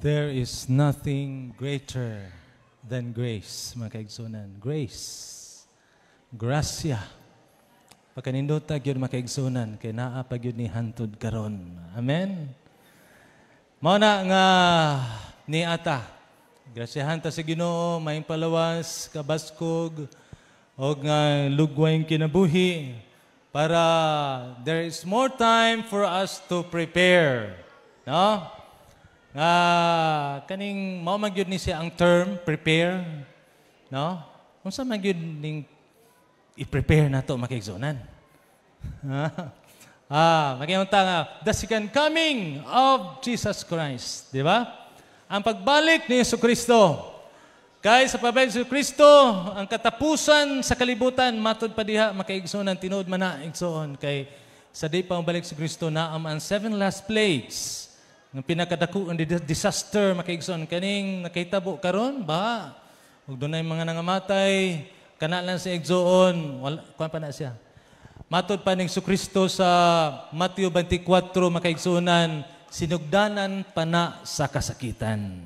There is nothing greater than grace, mga kaigsunan. Grace. Gracia. Pagkanindota gyud mga kaigsunan, kay naa pa gyud ni hantud karon. Amen. Mao na nga ni ata. Grasyahan ta sa Ginoo, maayong palawas, kabaskog, o nga lugway kinabuhi para there is more time for us to prepare. No? Nga kaning mao man gyud ni siya ang term prepare, no? Unsa man gyud ning i-prepare nato makigsunan? Magayunta nga the second coming of Jesus Christ, di ba? Ang pagbalik ni Jesucristo. Kay sa pagbalik ni Jesucristo, ang katapusan sa kalibutan matud pa diha makaigsunan tinuod man na igsuon kay sa day pa balik si Kristo na ang 7 last plagues. Ang pinakadako ang disaster makaigsoon kaning nakahitabo karon ba ug dunay mga nangamatay kana lang sa igsoon wala kuan pa na siya matud pa ning Jesucristo sa Mateo 24 makaigsuonan sinugdanan pa na sa kasakitan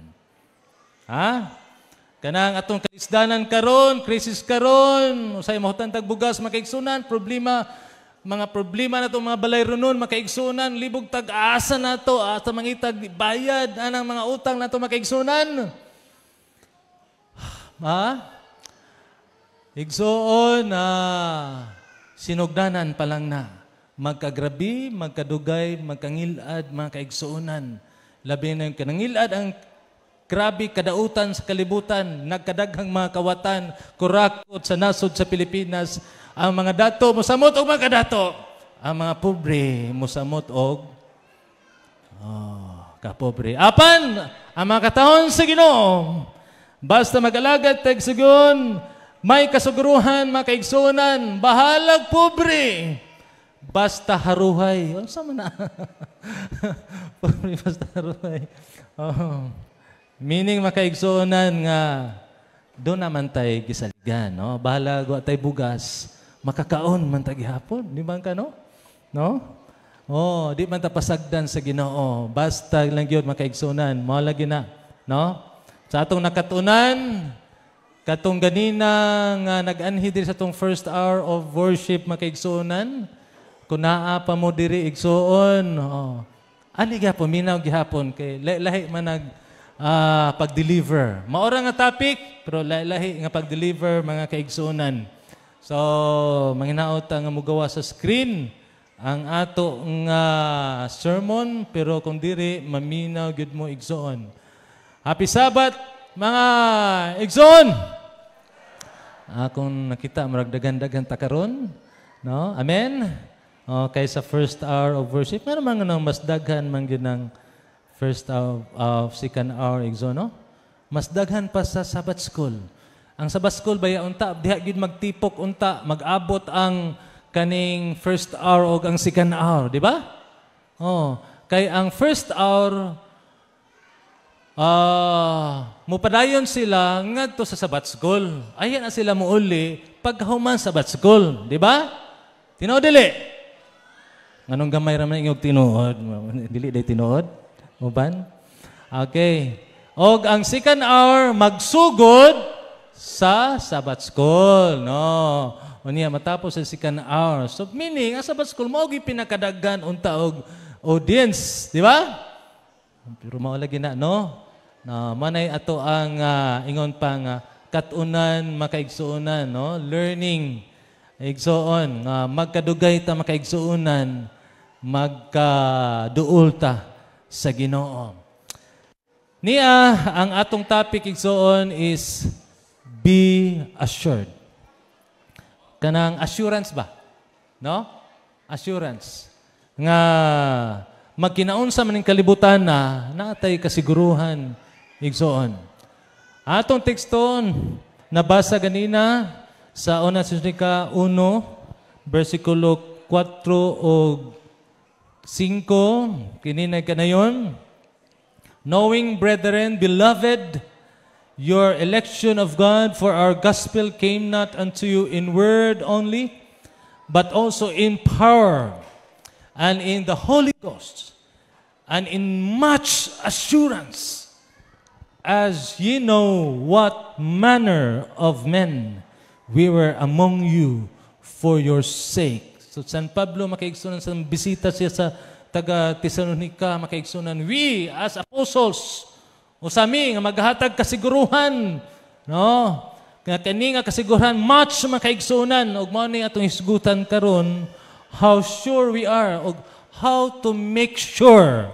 kanang atong kalisdanan karon krisis karon usay mahutan tag bugas makaigsuonan mga problema na ito, mga balay runon, makaigsunan, libog tag-asa na ito, asa mangitag bayad, anang mga utang na ito makaigsunan. Igsuon na sinugdanan pa lang na. Magkagrabi, magkadugay, magkangilad, mga kaigsuunan. Labi na yung kanangilad ang grabe kadautan sa kalibutan, nagkadaghang mga kawatan, kurakot sa nasod sa Pilipinas. Ang mga dato, musamot o mga dato. Ang mga pobre, musamot o kapobre. Apan, ang mga katahon sa Ginoo, basta mag-alagad, tagsugon, may kasuguruhan, makaigsunan, bahalag pobre. Basta haruhay. Ano sa mana? Pobre, basta haruhay. Meaning makaigsunan nga, doon naman tayo gisaligan. No? Bahalag, tayo bugas. Makakaon man ta gihapon, di man ka no? No? Di man ta pasagdan sa Ginoo. Basta lang gyud makaigsunan, mao lagi na, no? Sa atong nakatunan, katong ganina nga nag-anhi diri sa atong first hour of worship makaigsunan, kun naa pa mo diri igsuon, ani gyapon minaw gihapon kay lahi man nag pag-deliver. Maora nga topic, pero lahi nga pag-deliver mga kaigsunan. So, manginaot nga mugawa sa screen ang ato nga sermon, pero kung diri, maminaw gyud mo igsoon. Happy Sabbath, mga igsoon! Kung nakita, maragdagan-dagan takaron, no? Amen? Okay, sa first hour of worship, meron mga nang mas daghan man gyud ng first hour of second hour igsoon, no? Mas daghan pa sa Sabbath school. Ang Sabbath school baya unta diha gid magtipok unta mag-abot ang kaning first hour o ang second hour, di ba? Kay ang first hour mupadayon sila ngadto sa Sabbath school. Ayan na sila muuli paghuman Sabbath school, di ba? Tinuod dili. Nganong gamay ra man ingog tinuod? Dili day tinuod. Uban? Okay. Og ang second hour magsugod sa Sabbath school, no? Unya matapos sa second hour. So meaning, ang Sabbath school mo gi pinakadaghan unta og audience, di ba? Pero mao lagi na, no? Na manay ato ang ingon pa nga katunan makaigsuonan, no? Learning igsuon nga magkadugay ta makaigsuonan, magkaduol ta sa Ginoo. Niya ang atong topic igsuon is be assured. Kanang assurance ba? No? Assurance. Nga magkinaon sa maning kalibutan na natay kasiguruhan igsoon. Atong tekston nabasa ganina sa una Tesalonika 1 versikulo 4 o 5 kininay kanayon. Knowing, brethren, beloved, your election of God, for our gospel came not unto you in word only, but also in power, and in the Holy Ghost, and in much assurance. as ye know what manner of men we were among you for your sake. So San Pablo makaigsunan sa bisita siya sa taga Tesalonica, makaigsunan, we as apostles o sami nga maghatag kasiguruhan, no? Nga kani nga kasiguruhan much makaigsunan ug mao ni atong hisgutan karon how sure we are og how to make sure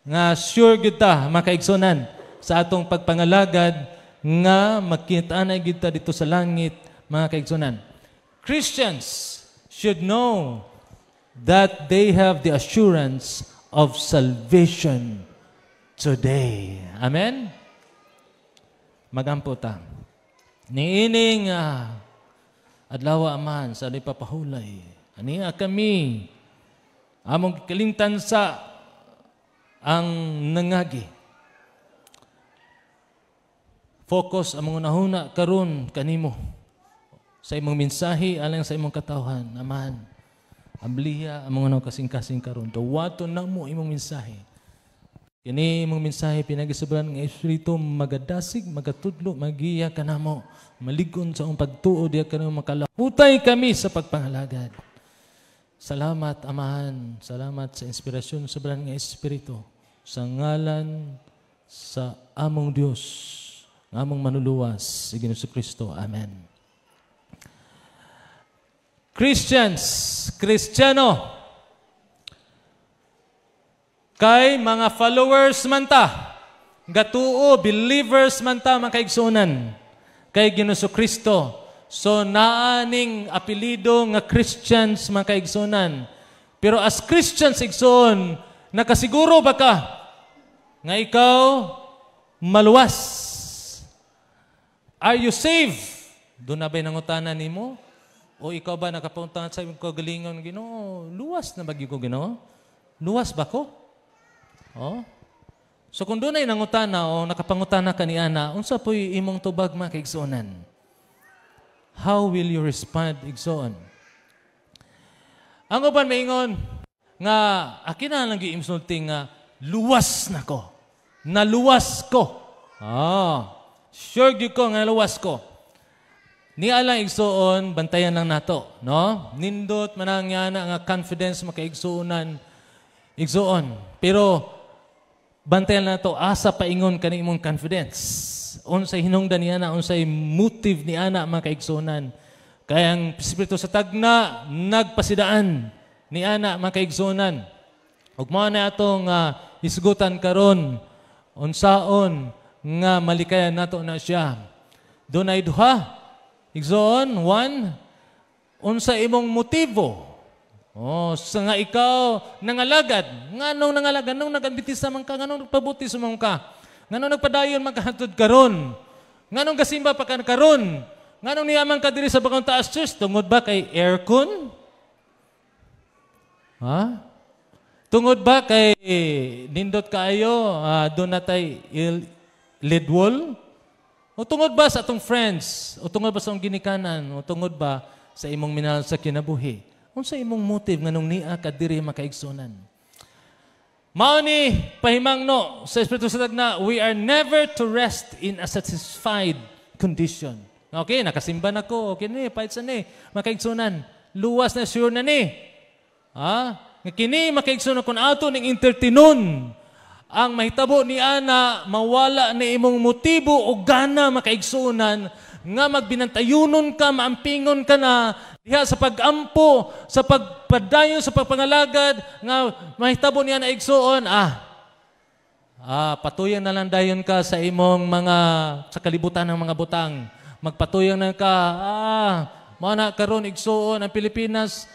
nga sure gyud ta makaigsunan sa atong pagpangalagad nga makita na gyud ta dito sa langit, mga kaigsunan. Christians should know that they have the assurance of salvation today. Amen? Magampo ta. Niining adlaw aman sa papahulay. Ania kami among kalingtan sa ang nangagi. Focus among unahuna karon kanimo sa imong mensahe alang sa imong katawhan. Aman. Ambliya among unang kasing-kasing karon. Dawaton na mo imong mensahe. Kini imong mensahe pinagisubran ng Espiritu magadasig, magatudlo, magiya kanamo, maligon sa imong pagtuo diya kanamo makalahutay kami sa pagpangalagad. Salamat Amahan, salamat sa inspirasyon subran ng Espiritu sa ngalan sa among Dios, among manuluwas si Ginoong Kristo. Amen. Christians, Kristiyano, kay mga followers man ta, gatuo, believers man ta, mga kaigsunan, kay Ginoong Kristo. So, naaning apelido nga Christians, mga kaigsunan. Pero as Christians, igsoon, nakasiguro ba ka nga ikaw maluwas? Are you saved? Doon na ba'y nangutanan ni mo? O ikaw ba nakapunta sa imong kagalingon, Ginoo, luwas na bagyo ko, Ginoo? Luwas ba ko? Oh? So kung doon ay nangutana o nakapangutana ka ni Ana, unsa po'y imong tubag makaigsuonan? How will you respond, igsoon? Ang uban maingon, nga akin na lang giimsulti nga, luwas na ko. Naluwas ko. Sure gyud ko nga naluwas ko. Ni alang igsuon, bantayan lang nato, no? Nindot manang yana nga confidence makaigsuonan igsuon. Pero bantayan lang nato asa paingon kani imong confidence. Unsay hinungdan ni ana, unsay motive ni ana makaigsuonan. Kaya ang Espiritu sa tagna nagpasidaan ni ana makaigsuonan. Ug mao na atong hisgutan karon unsaon nga malikayan nato na siya. Dunay duha. Igsoon, one, unsa imong motibo? Sa nga ikaw nangalagad. Nganong nangalagad? Nganong nagambitisa man ka? Nganong nagpabutis man ka? Nganong nagpadayon magkahatod karon? Nganong gasimba pa ka karon? Nganong niyaman ka diri sa Bagong Taas Church? Tungod ba kay aircon? Tungod ba kay nindot kaayo, doon natay lead wall? O tungod ba sa atong friends? O tungod ba sa atong ginikanan? O tungod ba sa imong minahal sa kinabuhi? Unsa imong motive nga nung niya ka diri makaigsunan? Mao ni pahimangno sa Espiritu sa tagna, we are never to rest in a satisfied condition. Okay, nakasimba na ko. Okay ni, pahit sa ni, makaigsunan. Luwas na, sure na ni. Kini makaigsunan kung ato ning entertainon. Ang mahitabo ni ana mawala ni imong motibo o gana makaigsunan nga magbinantayunon ka, maampingon ka na diha sa pagampo, sa pagpadayon, sa pagpangalagad nga mahitabo ni ana igsuon. Patuyan na lang dayon ka sa imong mga sa kalibutan ng mga butang. Magpatuyan na ka. Mana karon igsuon ang Pilipinas.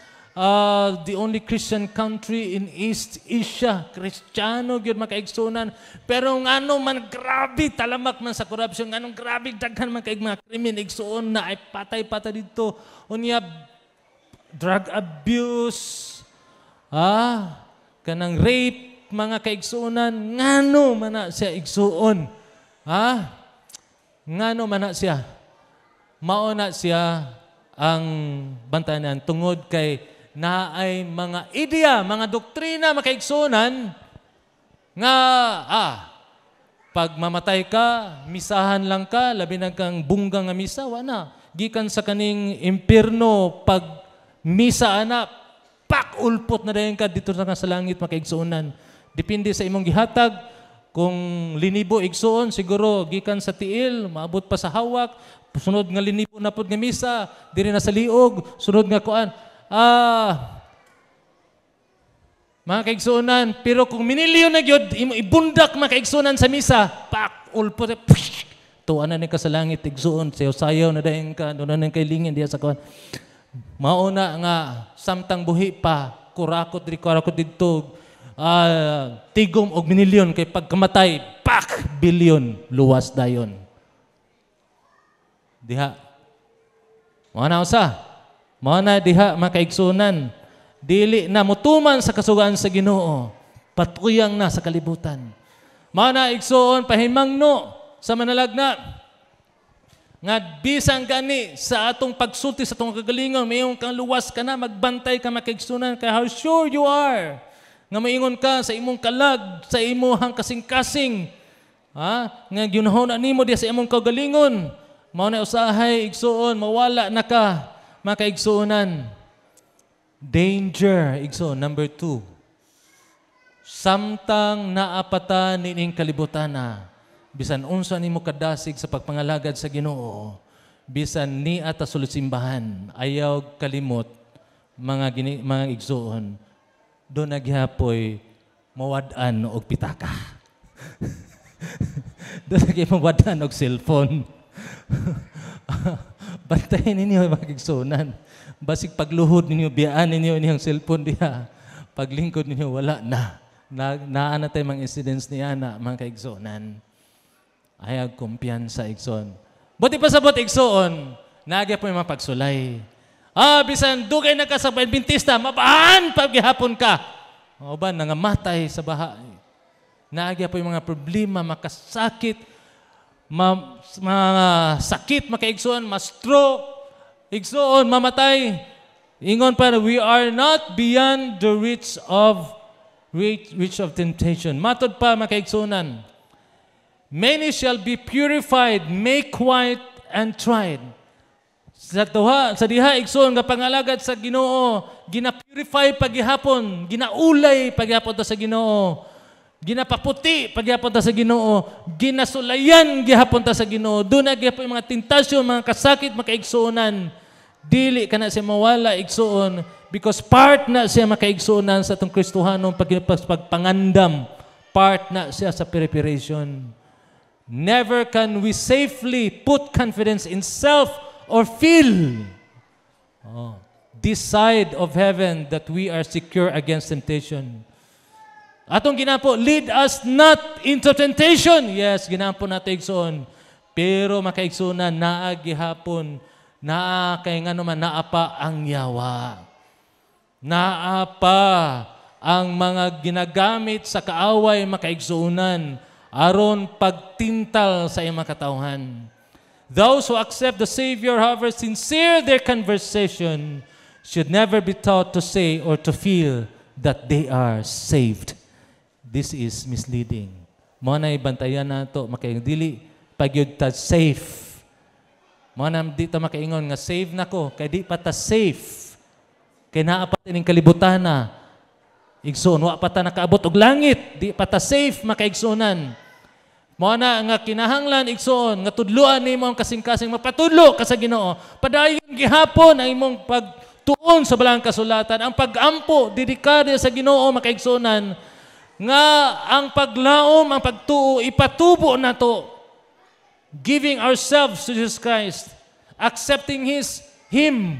The only Christian country in East Asia. Kristiyano gyud makaigsunan. Pero ngano man grabe talamak man sa corruption, nganong grabe daghan man kay mga krimen igsuon na ay patay-patay dito. Unya drug abuse, kanang rape, mga kaigsuonan, ngano man na siya igsuon. Ngano man na siya. Mao na siya ang bantayan tungod kay na ay mga ideya, mga doktrina makaigsunan nga Pag mamatay ka, misahan lang ka, labi na kang bunggang nga misa, wala. Gikan sa kaning impierno, pag misa ana, pak, ulpot na dayon ka dito na sa langit, makaigsuunan. Depende sa imong gihatag. Kung linibo igsuon, siguro gikan sa tiil, maabot pa sa hawak, sunod nga linibo na pod nga misa, diri na sa liog, sunod nga kuan. Mga kaigsuunan, pero kung minilyon na gyud, ibundak mga kaigsuunan sa misa, pak, ulpot, tuwa na ni ka sa langit, igsuon, sayaw-sayaw na dayon ka, doon na kay lingin diya sa kuan. Mauna nga, samtang buhi pa, kurakot dito, tigom og minilyon, kay pagkamatay, pak, bilyon, luwas dayon. Diha. Mga usa, mga diha, mga kaigsuunan, dili na mutuman sa kasugaan sa Ginoo, patuyang na sa kalibutan. Mana igsuon pahimangno sa manalagna nga bisan gani sa atong pagsulti sa atong kagalingon, mayong kang luwas ka na, magbantay ka makaigsunan kay how sure you are nga maingon ka sa imong kalag, sa imong kasing-kasing, nga ginahon na nimo diya sa imong kagalingon, mao na usahay igsuon mawala na ka makaigsuonan. Danger, igso, number 2. Samtang naapata nining kalibutan na, bisan unsa nimo kadasig sa pagpangalagad sa Ginoo, bisan ni ata sulusimbahan, ayaw kalimot, mga igsoon, doon naghihapoy, mawad-an og pitaka. Doon naghihapoy og cellphone. Bantayin ninyo mga igsunan. Basig pagluhod ninyo, biyaan ninyo inyong cellphone diha. Paglingkod ninyo, wala na. Naana tayo mga incidents niya na mga kaigsonan. Ayag kumpiyansa igsoon. Buti pa sa buti igsoon, nagya po yung mga pagsulay. Bisan dugay na ka sa Adventista, mabahan pag gihapon ka. O ba, nangamatay sa baha. Nagya po yung mga problema, makasakit, mga sakit, makaigsoon, ma-stroke, igsoon, mamatay. Ingon pa, we are not beyond the reach of temptation. Matod pa, makaigsunan. Many shall be purified, made white, and tried. Sa diha, igsoon, nga pangalagad sa Ginoo, gina-purify paghihapon, ginaulay paghihapon ta sa Ginoo, ginapaputi paghihapon ta sa Ginoo, ginasulayan gihapon ta sa Ginoo. Doon na gihapon mga tentasyon, mga kasakit, makaigsuonan. Dili ka na siya mawala, igsuon, because part na siya makaigsuonan sa itong Kristohanong pagpangandam. Part na siya sa preparation. Never can we safely put confidence in self or feel this side of heaven that we are secure against temptation. Atong ginapo, lead us not into temptation. Yes, ginapo natin igsuon. Pero makaigsuonan, naagihapon, kay nga naman, naapa ang yawa. Naapa ang mga ginagamit sa kaaway makaigsuunan aron pagtintal sa iyang katawhan. Those who accept the Savior, however sincere their conversation, should never be taught to say or to feel that they are saved. This is misleading. Mo na ibantayan nato makaigdili pagyud ta safe. Mga nam di ta makaingon nga save na ko, kay di pa ta safe. Kay naapat ining kalibutan na. Igsoon, wa pa ta nakaabot og langit, di pa ta safe makaigsunan. Mga na nga kinahanglan igsoon, nga tudluan nimo ang kasing-kasing, mapatudlo ka sa Ginoo. Padayon gihapon ang imong pagtuon sa balang kasulatan, ang pag-ampo, dedikado sa Ginoo makaigsunan, nga ang paglaom, ang pagtuo, ipatubo na to. Giving ourselves to Jesus Christ, accepting Him,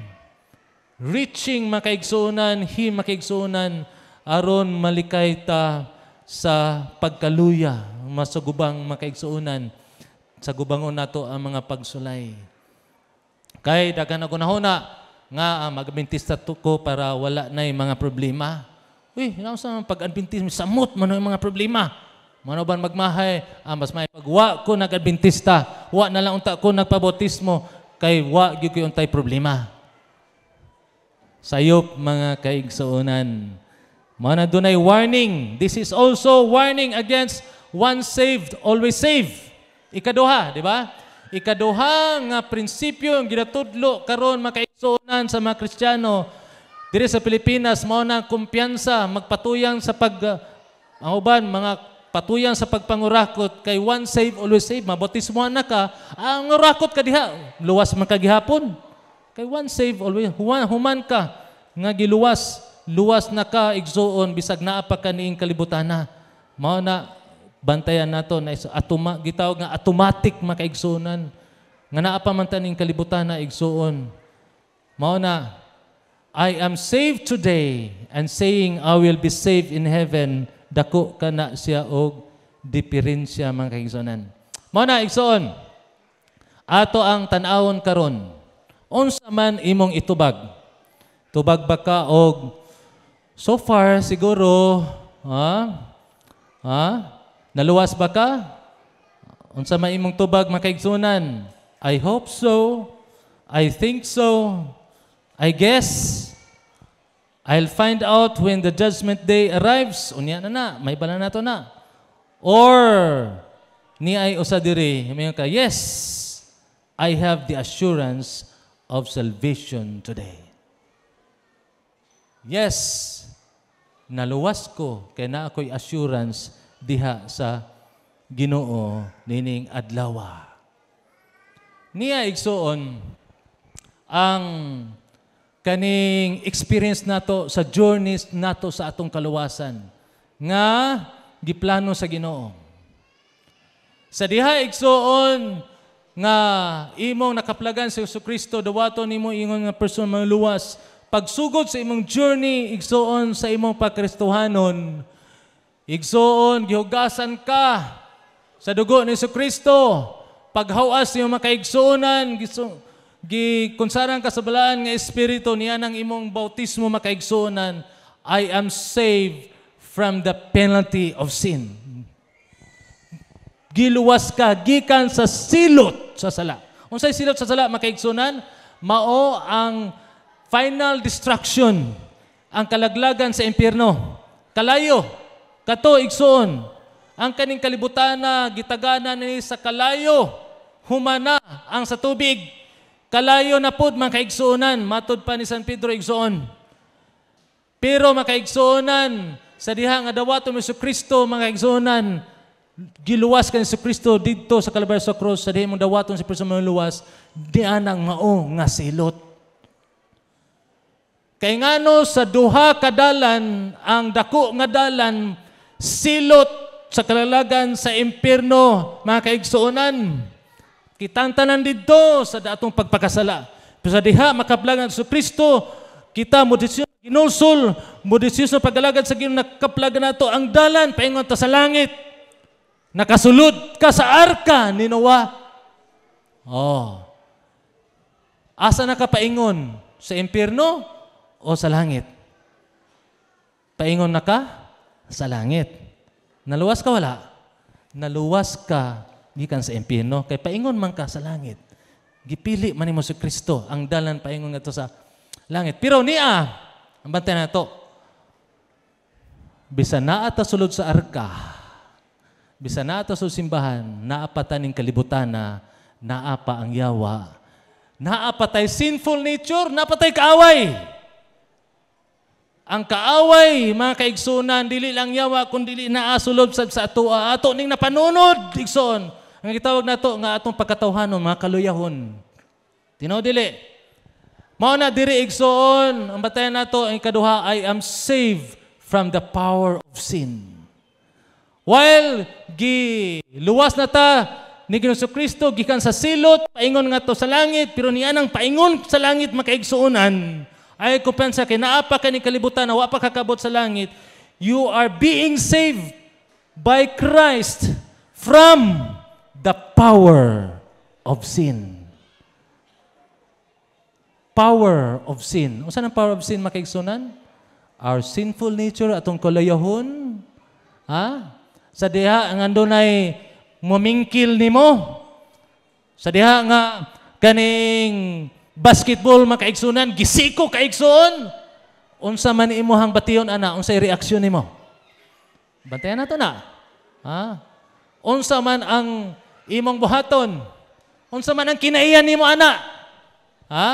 reaching makaigsunan, Him makaigsunan, aron malikay ta sa pagkaluya, masugubang makaigsuunan, sa gubangon nato ang mga pagsulay. Kay daghan ako nahuna nga mag-Adventista ko para wala na yung mga problema. Uy, sa pag-Adventismo, samot man yung mga problema. Mano ba magmahay, mas may pagwa ko nag-Adventista, wa na lang unta ko nagpabautismo, kay wa gyud ko untay problema. Sayop mga kaigsuonan. Mana dunay warning. This is also warning against once saved, always saved. Ikaduha, di ba? Ikaduha nga prinsipyo ang ginatudlo karon makaigsuonan sa mga Kristiyano diri sa Pilipinas, mao na kumpiyansa, magpatuyang sa ang uban, mga patuyang sa pagpangurakot kay once saved, always saved. Mabautismo na ka, ang urakot ka diha, luwas man ka gihapon. Kay once saved, always, human ka, nga giluwas, luwas na ka, igsuon, bisag naa pa ka niing kalibutana. Mao na, bantayan nato, na gitawag nga automatic makaigsuonan. Nga naa pa man taning kalibutana, igsuon. Mao na, I am saved today, and saying I will be saved in heaven, dako ka na siya og diferensya mga kaigsuonan. Mao na, igsuon, ato ang tan-awon karon. Unsa man imong itubag? Tubag ba ka og so far siguro naluwas ba ka? Unsa man imong tubag makaigsunan? I hope so. I think so. I guess. I'll find out when the judgment day arrives. Unya na, may bala na to na. Or ni ay usa diri, mayon ka, yes, I have the assurance of salvation today. Yes, naluwas ko kay na ako'y assurance diha sa Ginoo nining adlaw. Niya igsuon ang kaning experience nato sa journeys nato sa atong kaluwasan nga giplano sa Ginoo. Sa diha igsuon nga imong nakaplagan sa Jesucristo, dawaton nimo ingon nga person maluwas. Pagsugod sa imong journey, igsuon sa imong pagkristohanon, igsuon, gihugasan ka sa dugo ni Jesucristo. Paghawas nimo makaigsuonan, gikunsaran ka sa balaan nga espiritu niya ng imong bautismo makaigsuonan. I am saved from the penalty of sin. Giluwas ka, gikan sa silot sa sala. Unsay silot sa sala, makaigsunan? Mao ang final destruction, ang kalaglagan sa impyerno. Kalayo, kato igsuon. Ang kaning kalibutana, gitagana ni sa kalayo, humana ang sa tubig. Kalayo na pod, makaigsuonan. Matod pa ni San Pedro, igsuon. Pero makaigsuonan, sa diha nga dawaton ni Jesucristo, makaigsuonan, giluwas ka ni Kristo dito sa Calvary sa cross, sa diha mong dawaton si Kristo maluwas, di anang mao nga silot. Kay ngano sa duha ka dalan, ang dako nga dalan, silot sa kalalagan sa impyerno, mga kaigsuonan. Kitang tanan dito sa datong pagpakasala. Pero sa diha makaplangan sa Kristo, kita mo desisyon ginulsol, mo desisyon pagkalagad sa Ginoo nakaplagan nato ang dalan paingon ta sa langit. Nakasulod ka sa arka ni Noah. Oh. Asa na ka paingon? Sa impyerno o sa langit? Paingon na ka? Sa langit. Naluwas ka wala? Naluwas ka gikan sa impyerno kay paingon man ka sa langit. Gipili man nimo si Kristo ang dalan paingon ngadto sa langit. Pero niya, ang bantay na to, bisan naa ta sulod sa arka, bisan naa ta sa simbahan, naapa taning kalibutana, naapa ang yawa, naapa tay sinful nature, naapa tay kaaway. Ang kaaway, mga kaigsunan, dili lang yawa, kundi naasulod sa atua. Ato ning napanunod, igsoon. Ang gitawag na to, nga atong pagkatawhanon, mga kaluyahon. Tinaw dili. Mao na diri igsoon, ang batayan nato ang ikaduha, I am saved from the power of sin. While luwas na ta ni Ginoong Kristo gikan sa silot, paingon nga to sa langit, pero niya nang paingon sa langit makaigsuonan. Ay kumpensa kay naapa ka ni kalibutan na wa pa kakabot sa langit. You are being saved by Christ from the power of sin. Power of sin. Unsa ang power of sin makaigsuonan? Our sinful nature atong kalayahon. Sa diha nga andunay mumingkil nimo. Sa diha nga kaning basketball makaigsunan, gisiko kaigsuon. Unsa man imuhang bation ana, unsay reaksyon nimo? Bantayan nato na. unsa man ang imong buhaton? Unsa man ang kinaiyan nimo ana? Ha?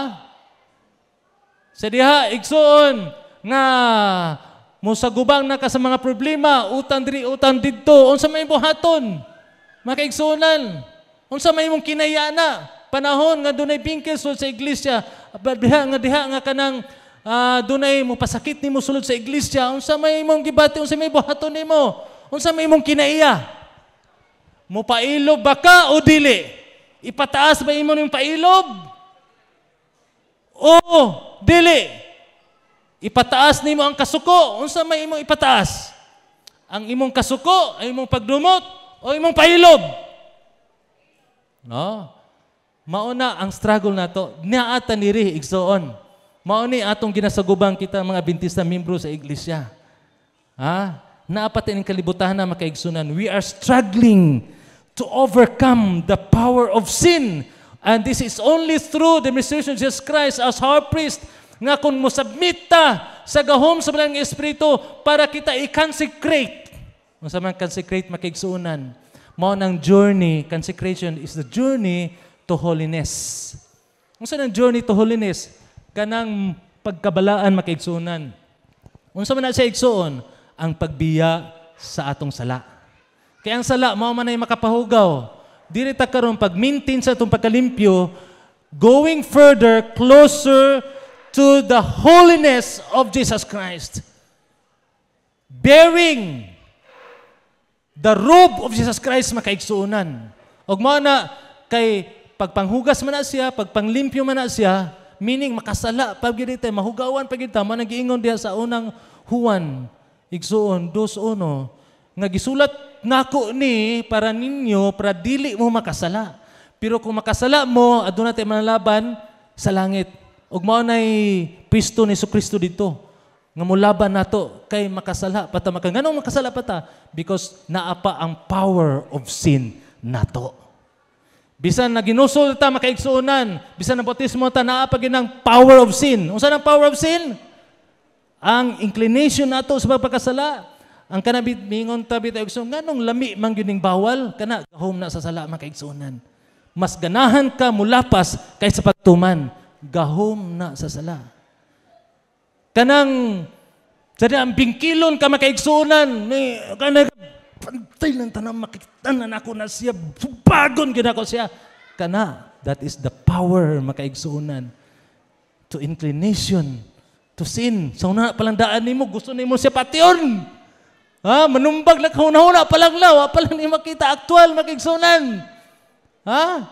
Sa diha igsuon nga musagubang na ka sa mga problema, utang diri, utang didto, unsa may buhaton? Makaigsuonan. Unsa may imong kinaiya na? Panahon nga dunay bingkil sulod sa iglesia, diha nga kanang dunay mo pasakit nimo sulod sa iglesia, unsa may imong gibati, unsa may buhaton nimo? Unsa may imong kinaiya? Mo pailob ba ka o dili? Ipataas ba imo ning pailob? O dili? Ipataas nimo ang kasuko. Unsa may imong ipataas? Ang imong kasuko, ang imong pagdumot o imong pailob? No? Mauna ang struggle nato. Niaata niri igsoon. Mao ni atong ginasagubang kita mga Adventista membro sa iglesia. Ha? Naapat ning kalibutan na makaigsunan. We are struggling to overcome the power of sin. And this is only through the ministration of Jesus Christ as our priest nga kung musubmit ta sa gahom sa Banal nga Espiritu para kita i-consecrate. Kung sa man consecrate makaigsunan. Mao nang journey, consecration is the journey to holiness. Kung saan ang journey to holiness? Kanang pagkabalaan makaigsunan. Kung saan man siya igsuon? Ang pagbiya sa atong sala. Kaya ang sala, mao man ay makapahugaw. Dili ta karon pag-maintain sa atong pagkalimpyo, going further, closer to the holiness of Jesus Christ. Bearing the robe of Jesus Christ makaigsuonan. Og mao na kay pagpanghugas man na siya, pagpanglimpyo man na siya, meaning makasala pag gyud tay mahugawan pag gyud ta, man nagiingon diha sa unang Juan igsuon 2:1 nga gisulat nako ni para ninyo para dili mo makasala. Pero kung makasala mo, aduna tay manlaban sa langit. Ug mao nay Kristo ni Jesucristo dito nga mulaban nato kay makasala pata nganong makasala pata because naa pa ang power of sin nato. Bisan na ginusol ta makaigsuonan, bisan na bautismo ta naa pa ginang power of sin. Unsa ang power of sin? Ang inclination nato sa pagkasala. Ang kanabit mingon tabi tayo igsoon, nganong lami man gyud bawal kana gahom na sa sala makaigsuonan. Mas ganahan ka mulapas kaysa pagtuman, gahom na sa sala. Kanang sada ang bingkilon ka makaigsuonan, ni kana pantay lang tanang makitanan ako na siya, bagon gyud ako siya. Kana, that is the power makaigsuonan to inclination to sin. Sa una palandaan nimo gusto nimo siya pation. Ha, manumbag lang kahuna-huna palang law, palang ni makita aktual makaigsunan. Ha?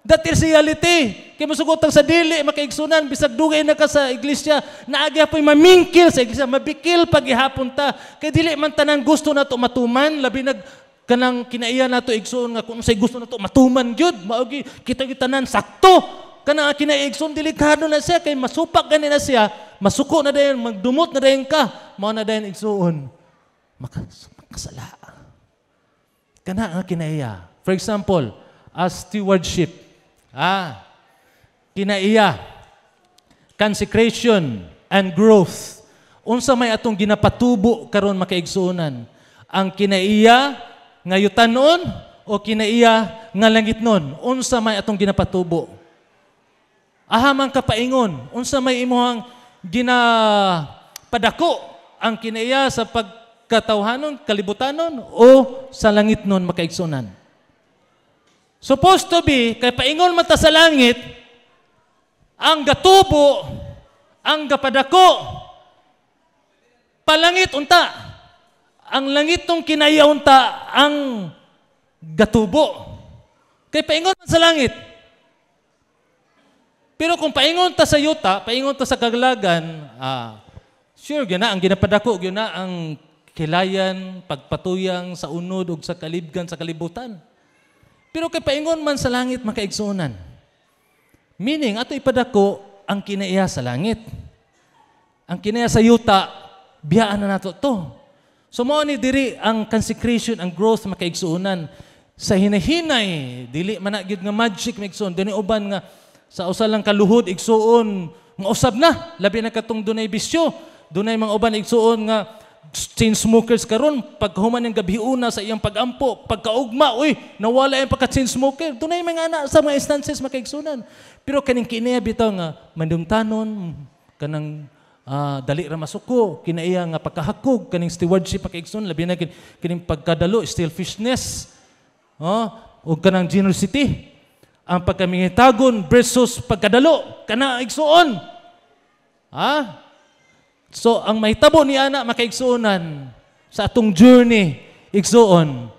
That is reality. Kaya masugotang sa dili makaigsunan bisag dugay na ka sa iglesia, naagi apoy mamingkil sa iglesia, mabikil pagihapon ta. Kay dili man tanan gusto nato matuman, labi nag kanang kinaiya nato igsuon nga kung say gusto nato matuman gyud, maogi kita tanan sakto. Kana kinaigsuon delikado na siya kay masupak gani na siya, masuko na dayon, magdumot na dayon ka, mao na dayon igsuon. Makasala. Kana nga kinaiya. For example, as stewardship. Kinaiya. Consecration and growth. Unsa may atong ginapatubo karon makaigsuonan? Ang kinaiya nga yutanon o kinaiya nga langitnon? Unsa may atong ginapatubo? Ahamang kapaingon. Unsa may imuhang ginapadako ang kinaiya sa katawhanon, kalibutanon, o sa langit nun makaigsunan. Supposed to be, kay paingon man ta sa langit, ang gatubo, ang gapadako, palangit unta. Ang langit tong kinaya unta, ang gatubo. Kay paingon man sa langit. Pero kung paingon ta sa yuta, paingon ta sa kaglagan, sure, gina ang ginapadako, gina ang kilayan, pagpatuyang sa unod ug sa kalibgan sa kalibutan. Pero kay paingon man sa langit makaigsuonan. Meaning ato ipadako ang kinaiya sa langit. Ang kinaiya sa yuta, biyaan na nato to. So mao ni diri ang consecration, ang growth makaigsuonan. Sa hinahinay, dili man na gyud nga magic maigsuon, dinhi uban nga sa usa lang kaluhod igsuon, nga usab na, labi na katong dunay bisyo. Dunay mga uban igsuon nga chain smokers karon paghuman ng gabi una sa iyang pagampo, pagkaugma, uy, nawala yung pagka-chain smoker. Dunay mga ana sa mga instances makaigsunan. Pero kaning kinaya bitaw nga mandumtanon kanang dali ra masuko, kinaiya nga pagkahakog kaning stewardship makaigsunan, labi na kining pagkadalo, selfishness, o kanang generosity, ang pagkamingitagon versus pagkadalo, kana igsuon. So, ang mahitabo ni ana makaigsuonan sa atong journey, igsuon,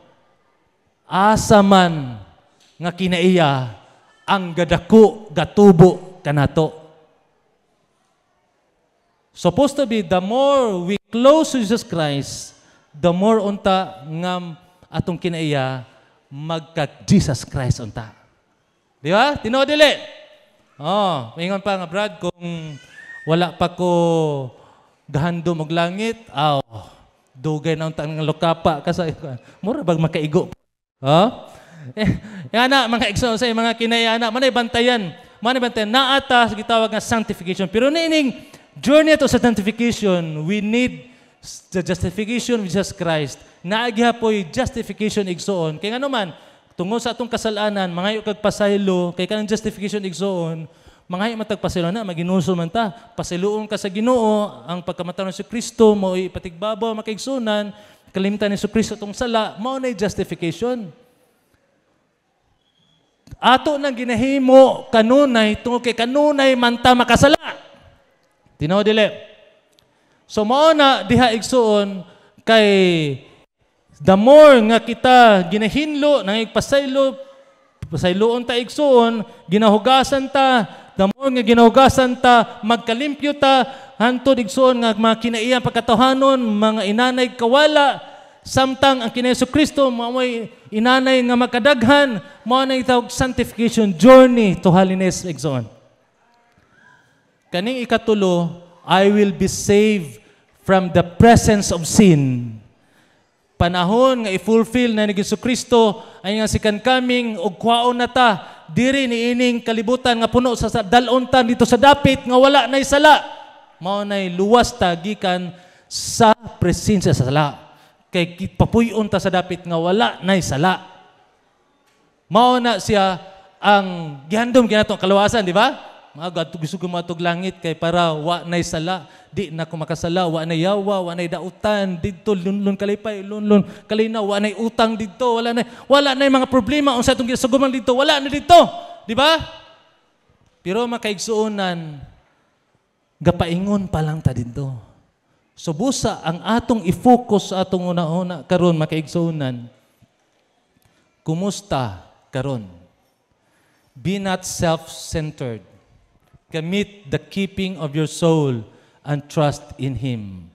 asa man nga kinaiya ang gadako, gatubo kanato. Supposed to be, the more we close to Jesus Christ, the more unta nga atong kinaiya magka-Jesus Christ unta. Di ba? Tinuod dili. Maingon pa nga, Brad, kung wala pa ko gahandom og langit, dugay na untang lokapa ka sa mura bag makaigo. Yana mga igsoon sa mga kinayana, manay bantayan naata gitawag nga sanctification. Pero nining journey to sa sanctification, we need the justification of Jesus Christ. Naagihapoy justification igsoon. Kaya nga naman, tungod sa atong kasalanan, mangayo kag pasaylo, kay kanang justification igsoon, mangayo matagpasaylo na, maginuso man ta. Pasiluon ka sa Ginoo, ang pagkamatanon si Kristo, mo ipatigbabaw, makaigsunan, kalimtan ni Kristo itong sala, mao na justification. Ato nang ginahimo kanunay, tungod kay kanunay man ta makasala. Tinaw dili. So mao na diha igsuon kay the more nga kita ginahinlo nang pasayloon ta igsuon, ginahugasan ta, the more nga ginahugasan ta, magkalimpyo ta, hantod igsuon nga mga kinaiya pagkatawhanon, mga inanay kawala, samtang ang kinaiya sa Kristo, mamoy inanay nga makadaghan, mao na itawag sanctification journey to holiness igsuon. Kaning ikatulo, I will be saved from the presence of sin. Panahon nga i-fulfill na ni Kristo ay nga second coming ug kwaon na ta diri niining kalibutan nga puno sa dalon ta dito sa dapit nga wala nay sala. Mao nay luwas ta gikan sa presensya sa sala. Kay papuy-on ta sa dapit nga wala nay sala. Mao na siya ang gihandom kinato kalawasan, di ba? Gusto ko matog langit kay para wa nay sala, di na ko makasala, wa nay yawa, wa nay dautan didto, lunlun kalipay, lunlun kalinaw, wa nay utang didto, wala nay mga problema unsa atong gisugumang didto, wala na didto, di ba? Pero makaigsuonan gapaingon pa lang ta didto. So busa ang atong i-focus sa atong una-una karon makaigsuonan. Kumusta karon? Be not self-centered. Commit the keeping of your soul and trust in Him.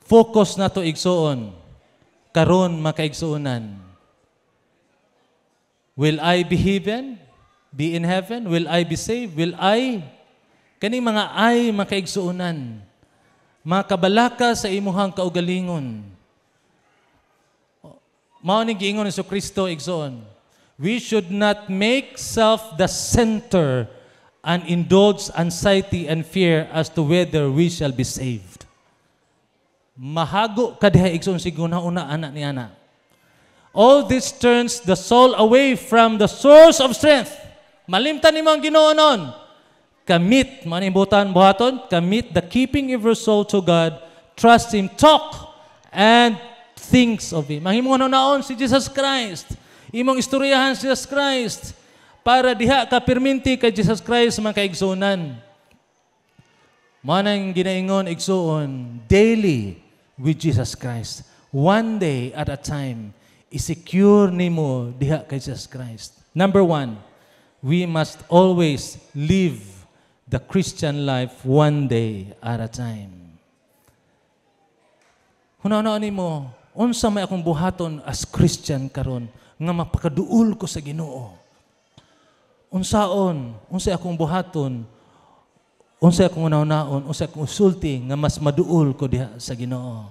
Focus na to igsuon. Karon makaigsuonan. Will I be in heaven? Will I be saved? Will I? Kaning mga ay makaigsuonan. Makabalaka sa imuhang kaugalingon. Mao ning giingon ni Kristo igsuon. We should not make self the center and indulge anxiety and fear as to whether we shall be saved. Mahago kadiha igsoon siguna una anak ni ana. All this turns the soul away from the source of strength. Malimtan nimo ang Ginoo nun. Commit, manibutan buhaton, commit the keeping of your soul to God. Trust Him, talk and think of Him. Mahimong naon si Jesus Christ. Imong istoryahan si Jesus Christ para diha ka perminti kay Jesus Christ mga kaigsunan. Manang ginaingon igsuon daily with Jesus Christ. One day at a time, isecure nimo diha kay Jesus Christ. Number 1, we must always live the Christian life one day at a time. Hunaw-hunaw nimo, unsa may akong buhaton as Christian karon nga mapakaduol ko sa Ginoo. Unsay akong buhaton, unsay akong unaw-naon, unsay akong usulti nga mas maduol ko diha sa Ginoo.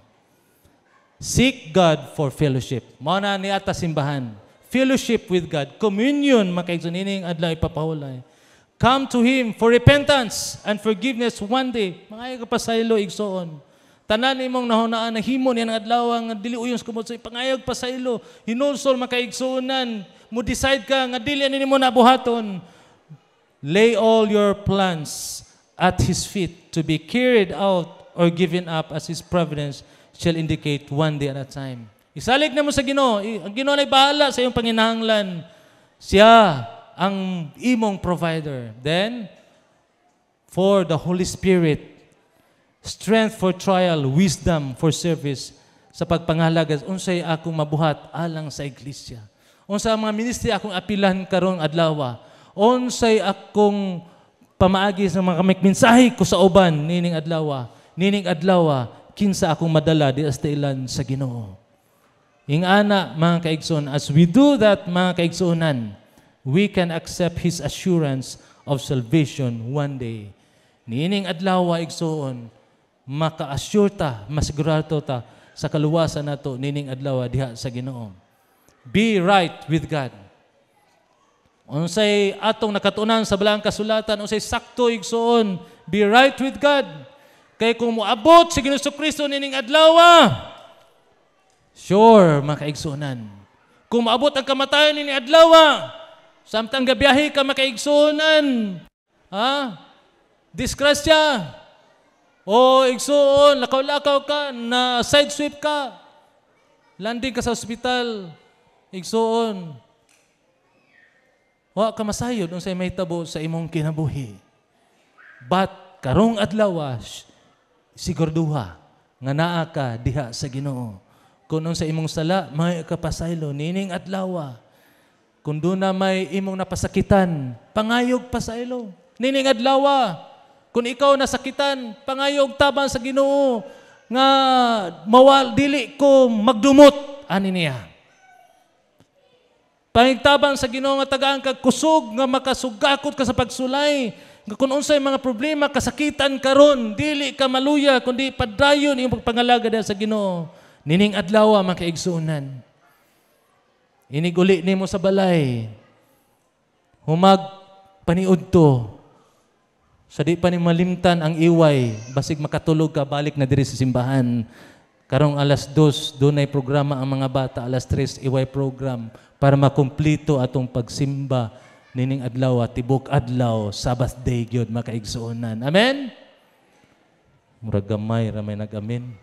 Seek God for fellowship. Mao na ni ata simbahan. Fellowship with God, communion makaigsuon ining adlaw ipapahulay. come to Him for repentance and forgiveness one day. Mga pasaylo, igsoon. Tanan imong nahunaan na himo niya ng adlaw nga dili uyos kumot sa pangayog pasaylo. Hinulsol makaigsuonan. Mo decide ka nga dili ani nimo nabuhaton. Lay all your plans at His feet to be carried out or given up as His providence shall indicate one day at a time. Isalig na mo sa Ginoo. Ang Ginoo ay bahala sa iyong panginahanglan. Siya ang imong provider. Then, for the Holy Spirit, strength for trial, wisdom for service, sa pagpangalaga, unsay akong mabuhat alang sa iglesia. Unsay mga ministry akong apilan karong adlaw. Unsay akong pamaagi sa mga mensahe ko sa uban nining adlaw. Nining adlaw, kinsa akong madala di hasta ilan sa Ginoo. Ingana, mga kaigsoon, as we do that, mga kaigsoonan, we can accept His assurance of salvation one day. Nining adlaw, igsoon, maka-assure ta, masigurado ta sa kaluwasan nato nining adlaw diha sa Ginoo. Be right with God. Unsay atong nakatunan sa Balang Kasulatan, unsay sakto igsoon, be right with God. Kay kung moabot si Jesucristo nining adlaw, sure, makaigsunan. Kung maabot ang kamatayon nining adlaw, samtang gabiyahe ka makaigsunan, disgrasya, o igsuon, lakaw-lakaw ka, na side sweep ka, landing ka sa ospital, igsuon, wa ka masayod unsay may tabo sa imong kinabuhi. But karong adlaw, sigurduha nga naa ka diha sa Ginoo. Kung sa imong sala may kapasaylo nining adlaw. Kung doon na may imong napasakitan, pangayog pasaylo nining adlaw. Kung ikaw nasakitan, pangayog taban sa Ginoo nga mawal dili ko magdumot ani niya. Pangigtaban sa Ginoo nga tagaan kag kusog nga makasugakot ka sa pagsulay. Kung unsay mga problema kasakitan karon, dili ka maluya kundi padayon imong pagpangalaga sa Ginoo. Nining adlaw mga kaigsuonan. Iniguli nimo sa balay. Humag paniud to. Sa di pa ni malimtan ang iway, basig makatulog ka, balik na diri sa simbahan. Karong alas 2, doon ay programa ang mga bata, alas 3, iway program, para makumplito atong pagsimba nining adlaw, tibok adlaw, Sabbath day gyud makaigsuonan. Amen? Murag gamay, ramay nag-amen.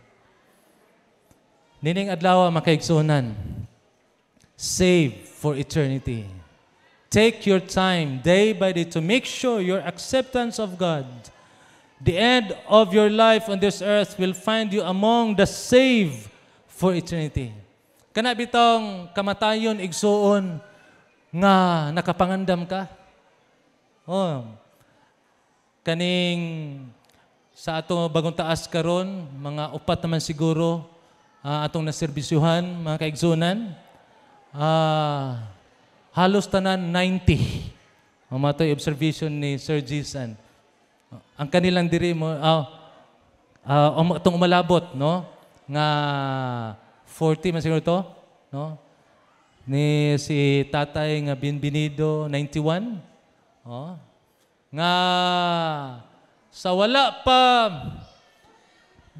Nining adlaw makaigsuonan, save for eternity. Take your time day by day to make sure your acceptance of God. The end of your life on this earth will find you among the saved for eternity. Kana bitong kamatayon igsuon nga nakapangandam ka. Oh. Kaning sa ato bagong taas karon, mga upat naman siguro atong naserbisyuhan, mga kaigsunan. Halos tanan 90. Ang matoy observation ni Sir Jason. Ang kanilang diri mo itong umalabot, no? Nga 40 man siguro to, no? Ni si Tatay nga Binbinido 91. Oh. Nga sa wala pa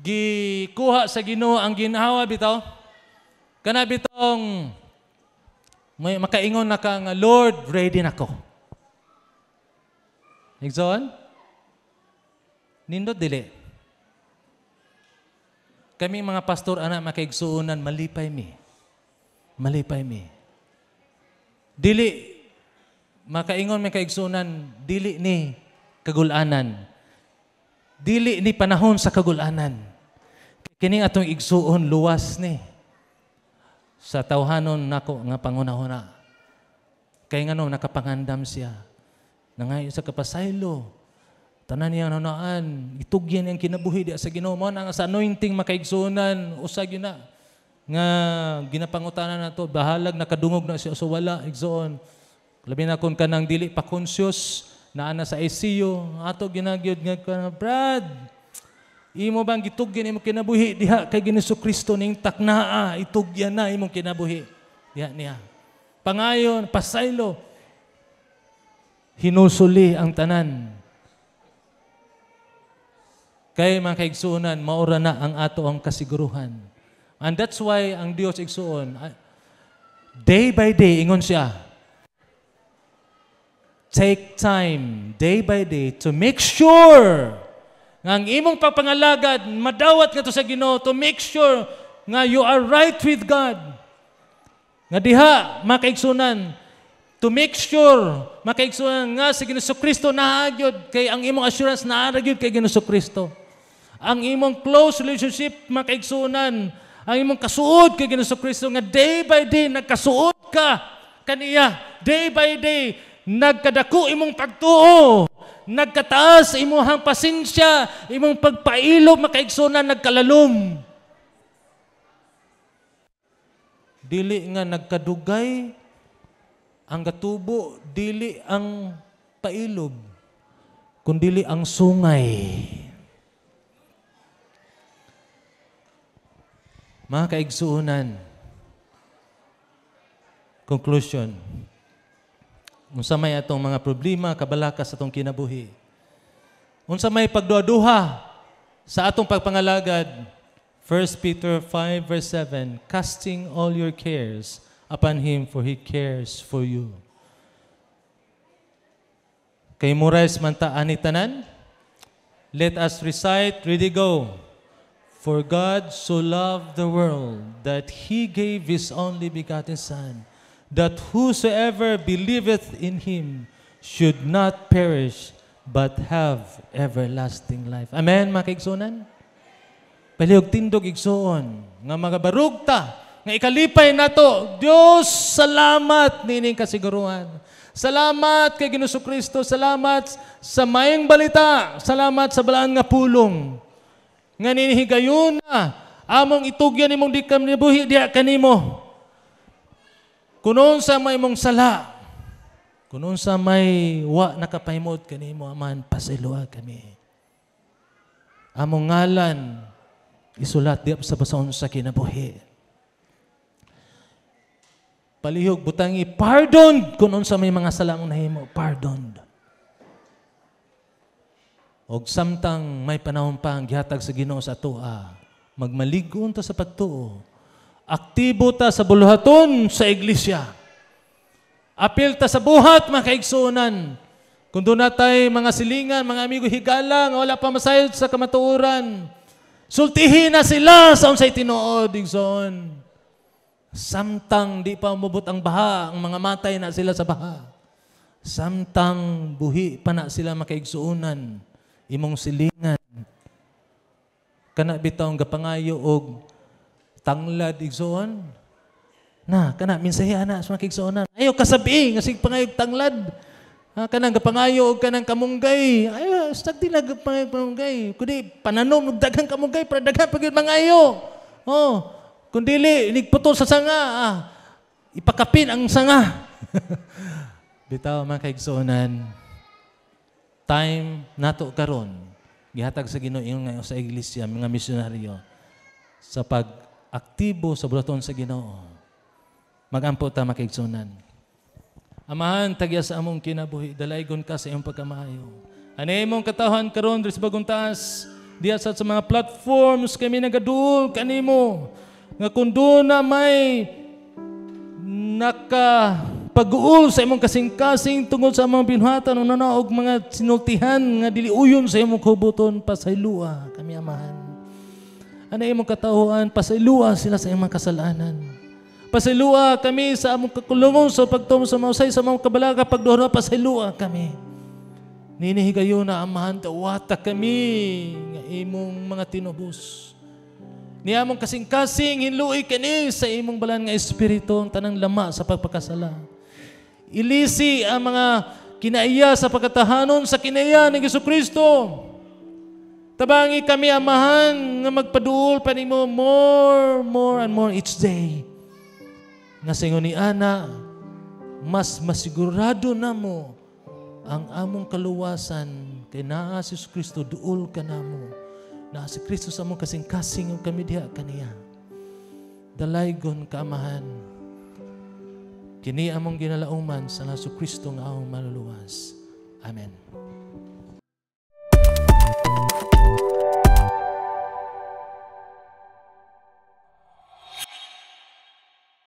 gikuha sa Ginoo ang ginhawa bitaw. Kana bitong may makaingon na ka nga, Lord, ready na ko. Igsoon? Nindot dili. Kami mga pastor, anak, makaigsuunan, malipay mi. Malipay mi. Dili, makaingon may kaigsuunan, dili ni kagulanan. Dili ni panahon sa kagulanan. Kining atong igsuon, luwas ni. Sa tawhanon nako nga pangunahuna. Kay ngano nakapangandam siya. Nangayo sa kapasaylo. Tanan niya nanaan, itugyan niyang kinabuhi di sa Ginoo. Mao nang sa anointing makaigsunan usag yun na. Nga ginapangutanan nato bahalag nakadungog na siya so wala igsuon. Labi na kun kanang dili pa conscious naa na sa ICU, ato ginagyod nga Brad. Imo bang gitugyan imong kinabuhi diha kay Jesucristo ning taknaa, itugyan na imong kinabuhi. Diha niya. Pangayon, pasaylo. hinusuli ang tanan. Kay mga kaigsuonan, maura na ang ato ang kasiguruhan. And that's why ang Dios igsuon, day by day, ingon siya, take time, day by day, to make sure nga ang imong pagpangalagad, madawat nga to sa Ginoo, to make sure nga you are right with God. Nga diha, mga kaigsuonan, to make sure, mga kaigsuonan, nga si Jesucristo naagyod, kay ang imong assurance naaragyod kay Jesucristo. Ang imong close relationship, mga kaigsuonan, ang imong kasuod kay Jesucristo, nga day by day, nagkasuod ka kaniya. Day by day, nagkadako imong pagtuo, nagkataas imong pasensya, imong pagpailog, mga kaigsuonan, nagkalalom. Dili nga nagkadugay, ang gatubo, dili ang pailog, kundili ang sungay. Mga kaigsuunan, conclusion, unsa may atong mga problema, kabalakas atong kinabuhi. Unsa may pagduha-duha sa atong pagpangalagad, 1 Peter 5 verse 7, casting all your cares upon Him, for He cares for you. Kay Murais man ta ani tanan, let us recite, ready go. For God so loved the world that He gave His only begotten Son, that whosoever believeth in Him should not perish, but have everlasting life. Amen, mga kaigsuonan? Palihog tindog igsuon, nga mga barugta, nga ikalipay nato, Diyos, salamat nining kasiguruhan. Salamat kay Jesucristo, salamat sa maayong balita, salamat sa balaan nga pulong. Nga ninihigayon na, among itugyan imong di kami buhi diha kanimo. Kunon sa may mong sala, kunon sa may wa nakapahimod kanimo, aman, pasiluha kami. Among ngalan, isulat diya sa basaon sa kinabuhi. Palihog, butangi, pardon, kunon sa may mga sala mong nahimo, pardon. Og samtang may panahon pa ang gihatag sa Ginoo sa atoa, magmaligon ta sa pagtuo. Aktibo ta sa buluhaton sa iglesia. Apil ta sa buhat, mga kaigsuonan. Kung doon natay mga silingan, mga amigo higala, nga wala pa masayod sa kamatuoran, sultihin na sila sa unsay tinuod, igsoon. Samtang di pa umubot ang baha, ang mga matay na sila sa baha. Samtang buhi pa na sila makaigsuunan, imong silingan. Kana bitaw nga pangayo og tanglad igsoon. Na, kana minsahi ana sa makigsuonan. Ayo kasabi nga sig pangayo tanglad. Kanang gapangayo og kanang kamunggay. Ayo stag dila kamunggay. Kundi pananom og daghang kamunggay para daghan pagid mangayo. Oh, kun dili nigputol sa sanga, ipakapin ang sanga. Bitaw mga kaigsuonan. Time nato karon gihatag sa Ginoo ngayon sa iglesia, mga misyonaryo, sa pag-aktibo sa bulaton sa Ginoo. Magampo ta makaigsunan. Amahan, tagya sa among kinabuhi, dalaygon ka sa iyong pagkamaayo. Ano imong katawhan karon diri sa bagong taas, diya sa mga platforms kami nagadul kanimo, nga kung doon na may pag-uul sa imong kasing-kasing tungod sa among binuhatan o nanaog mga sinultihan nga dili uyon sa imong kubuton, pasaylua kami amahan. Ano imong katawhan, pasaylua sila sa imong kasalanan. Pasaylua kami sa among kakulungon sa pagtumo sa mausay sa among kabalaga pagduha, pasaylua kami. Ninihigayon na amahan, tawata kami nga imong mga tinubos. Niya mong kasing-kasing hinluoy kani sa imong balan nga espiritu ang tanang lama sa pagpakasala. Ilisi ang mga kinaiya sa pagkatahanon sa kinaiya ni Jesucristo. Tabangi kami amahan nga magpaduol pa nimo more and more each day. Nga sa ingon ni Ana, mas masigurado na mo ang among kaluwasan kay naa si Jesucristo, duol ka na mo. Na si Kristo sa among kasing-kasing yung kami diha kaniya. Dalaygon ka amahan. Kini among ginalauman sa Jesu Kristo nga among maluluwas. Amen.